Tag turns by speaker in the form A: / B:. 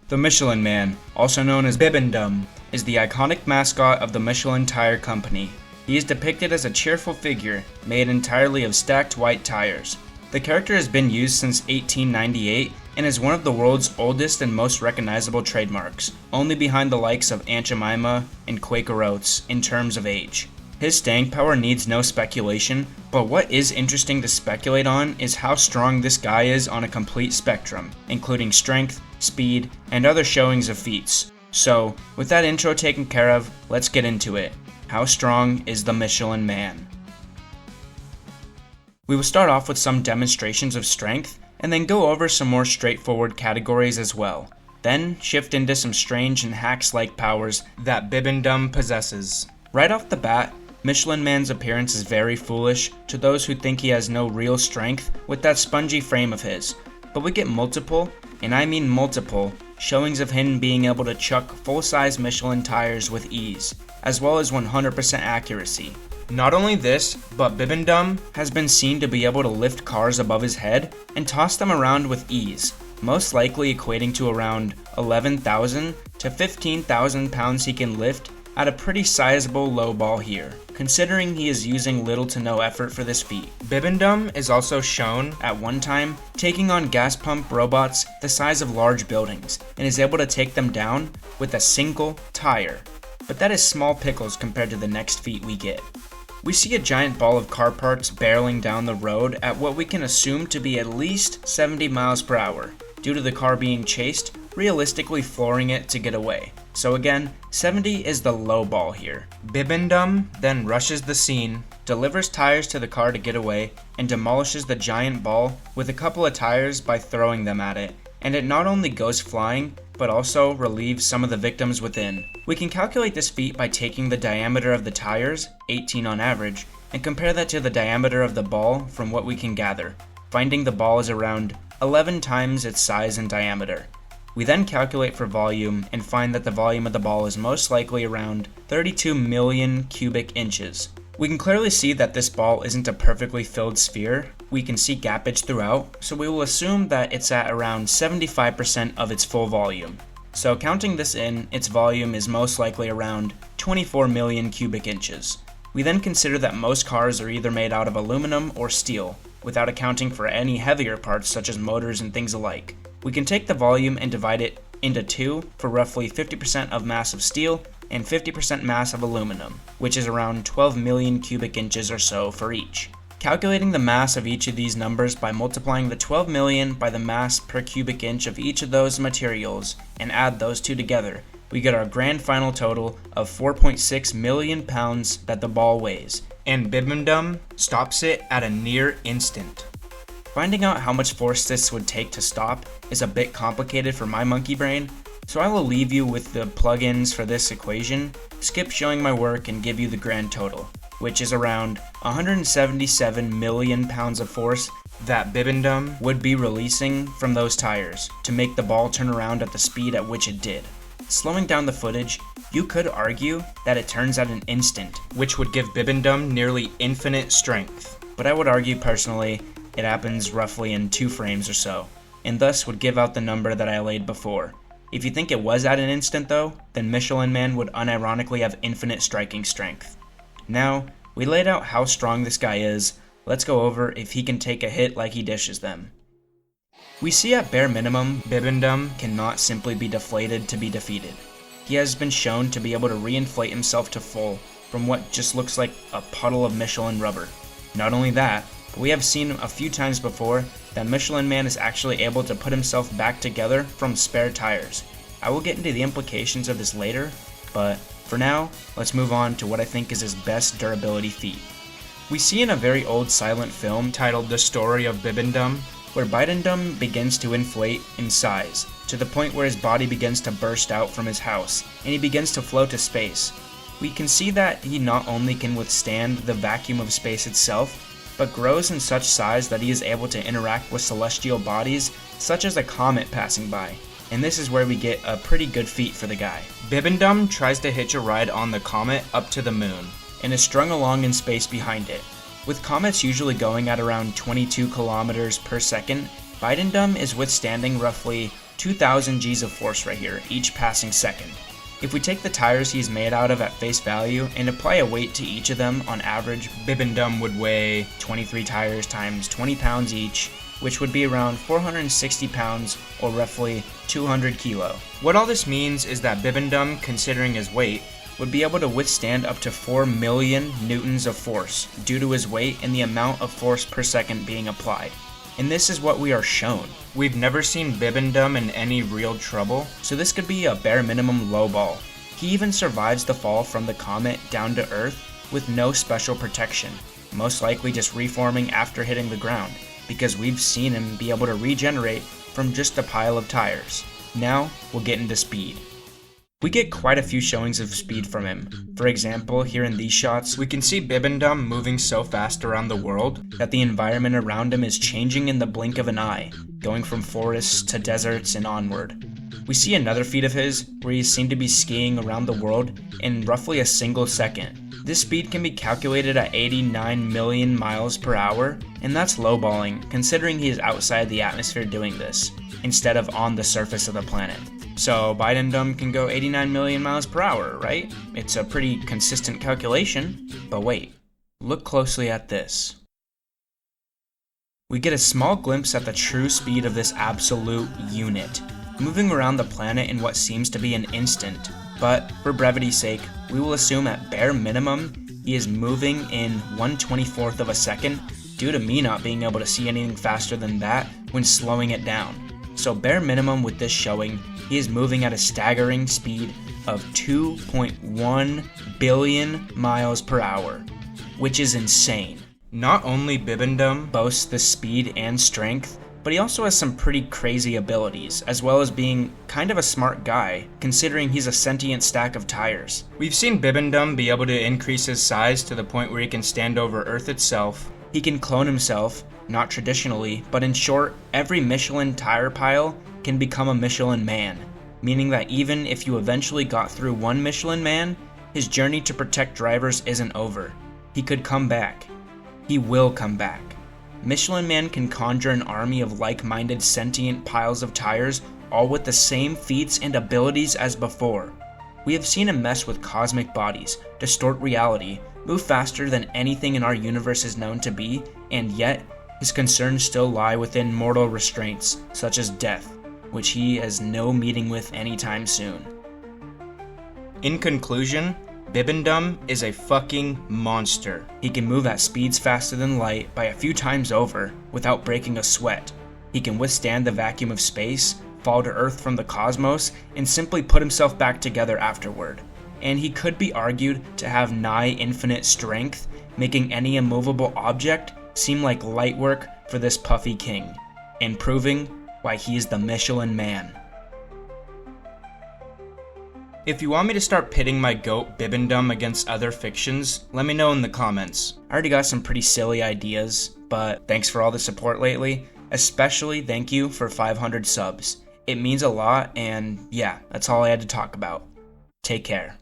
A: The Michelin Man, also known as Bibendum, is the iconic mascot of the Michelin Tire Company. He is depicted as a cheerful figure made entirely of stacked white tires. The character has been used since 1898 and is one of the world's oldest and most recognizable trademarks, only behind the likes of Aunt Jemima and Quaker Oats in terms of age. His staying power needs no speculation, but what is interesting to speculate on is how strong this guy is on a complete spectrum, including strength, speed, and other showings of feats. So, with that intro taken care of, let's get into it. How strong is the Michelin Man? We will start off with some demonstrations of strength, and then go over some more straightforward categories as well. Then, shift into some strange and hacks-like powers that Bibendum possesses. Right off the bat, Michelin Man's appearance is very foolish to those who think he has no real strength with that spongy frame of his, but we get multiple, and I mean multiple, showings of him being able to chuck full-size Michelin tires with ease, as well as 100% accuracy. Not only this, but Bibendum has been seen to be able to lift cars above his head and toss them around with ease, most likely equating to around 11,000 to 15,000 pounds he can lift at a pretty sizable low ball here, considering he is using little to no effort for this feat. Bibendum is also shown at one time taking on gas pump robots the size of large buildings, and is able to take them down with a single tire. But that is small pickles compared to the next feat we get. We see a giant ball of car parts barreling down the road at what we can assume to be at least 70 miles per hour, due to the car being chased, realistically flooring it to get away. So again, 70 is the low ball here. Bibendum then rushes the scene, delivers tires to the car to get away, and demolishes the giant ball with a couple of tires by throwing them at it, and it not only goes flying, but also relieves some of the victims within. We can calculate this feat by taking the diameter of the tires, 18 on average, and compare that to the diameter of the ball from what we can gather, finding the ball is around 11 times its size and diameter. We then calculate for volume and find that the volume of the ball is most likely around 32 million cubic inches. We can clearly see that this ball isn't a perfectly filled sphere. We can see gappage throughout, so we will assume that it's at around 75% of its full volume. So counting this in, its volume is most likely around 24 million cubic inches. We then consider that most cars are either made out of aluminum or steel, without accounting for any heavier parts such as motors and things alike. We can take the volume and divide it into two for roughly 50% of mass of steel and 50% mass of aluminum, which is around 12 million cubic inches or so for each. Calculating the mass of each of these numbers by multiplying the 12 million by the mass per cubic inch of each of those materials and add those two together, we get our grand final total of 4.6 million pounds that the ball weighs, and Bibendum stops it at a near instant. Finding out how much force this would take to stop is a bit complicated for my monkey brain, so I will leave you with the plugins for this equation, skip showing my work, and give you the grand total, which is around 177 million pounds of force that Bibendum would be releasing from those tires to make the ball turn around at the speed at which it did. Slowing down the footage, you could argue that it turns at an instant, which would give Bibendum nearly infinite strength, but I would argue personally it happens roughly in 2 frames or so, and thus would give out the number that I laid before. If you think it was at an instant though, then Michelin Man would unironically have infinite striking strength. Now, we laid out how strong this guy is, let's go over if he can take a hit like he dishes them. We see at bare minimum, Bibendum cannot simply be deflated to be defeated. He has been shown to be able to reinflate himself to full from what just looks like a puddle of Michelin rubber. Not only that, but we have seen a few times before that Michelin Man is actually able to put himself back together from spare tires. I will get into the implications of this later, but for now, let's move on to what I think is his best durability feat. We see in a very old silent film titled The Story of Bibendum, where Bibendum begins to inflate in size, to the point where his body begins to burst out from his house, and he begins to float to space. We can see that he not only can withstand the vacuum of space itself, but grows in such size that he is able to interact with celestial bodies, such as a comet passing by. And this is where we get a pretty good feat for the guy. Bibendum tries to hitch a ride on the comet up to the moon, and is strung along in space behind it. With comets usually going at around 22 kilometers per second, Bibendum is withstanding roughly 2,000 G's of force right here, each passing second. If we take the tires he's made out of at face value and apply a weight to each of them, on average, Bibendum would weigh 23 tires times 20 pounds each, which would be around 460 pounds or roughly 200 kilo. What all this means is that Bibendum, considering his weight, would be able to withstand up to 4 million newtons of force due to his weight and the amount of force per second being applied. And this is what we are shown. We've never seen Bibendum in any real trouble, so this could be a bare minimum low ball. He even survives the fall from the comet down to Earth with no special protection, most likely just reforming after hitting the ground, because we've seen him be able to regenerate from just a pile of tires. Now, we'll get into speed. We get quite a few showings of speed from him. For example, here in these shots, we can see Bibendum moving so fast around the world that the environment around him is changing in the blink of an eye, going from forests to deserts and onward. We see another feat of his where he seemed to be skiing around the world in roughly a single second. This speed can be calculated at 89 million miles per hour, and that's lowballing considering he is outside the atmosphere doing this, instead of on the surface of the planet. So Bibendum can go 89 million miles per hour, right? It's a pretty consistent calculation, but wait, look closely at this. We get a small glimpse at the true speed of this absolute unit, moving around the planet in what seems to be an instant, but for brevity's sake, we will assume at bare minimum he is moving in 1/24th of a second due to me not being able to see anything faster than that when slowing it down. So bare minimum with this showing, he is moving at a staggering speed of 2.1 billion miles per hour, which is insane. Not only Bibendum boasts the speed and strength, but he also has some pretty crazy abilities, as well as being kind of a smart guy, considering he's a sentient stack of tires. We've seen Bibendum be able to increase his size to the point where he can stand over Earth itself. He can clone himself, not traditionally, but in short, every Michelin tire pile can become a Michelin Man, meaning that even if you eventually got through one Michelin Man, his journey to protect drivers isn't over. He could come back. He will come back. Michelin Man can conjure an army of like-minded sentient piles of tires, all with the same feats and abilities as before. We have seen him mess with cosmic bodies, distort reality, move faster than anything in our universe is known to be, and yet, his concerns still lie within mortal restraints, such as death, which he has no meeting with anytime soon. In conclusion, Bibendum is a fucking monster. He can move at speeds faster than light by a few times over without breaking a sweat. He can withstand the vacuum of space, fall to Earth from the cosmos, and simply put himself back together afterward. And he could be argued to have nigh infinite strength, making any immovable object seem like light work for this puffy king, and proving why he is the Michelin Man. If you want me to start pitting my goat Bibendum against other fictions, let me know in the comments. I already got some pretty silly ideas, but thanks for all the support lately. Especially thank you for 500 subs. It means a lot, and yeah, that's all I had to talk about. Take care.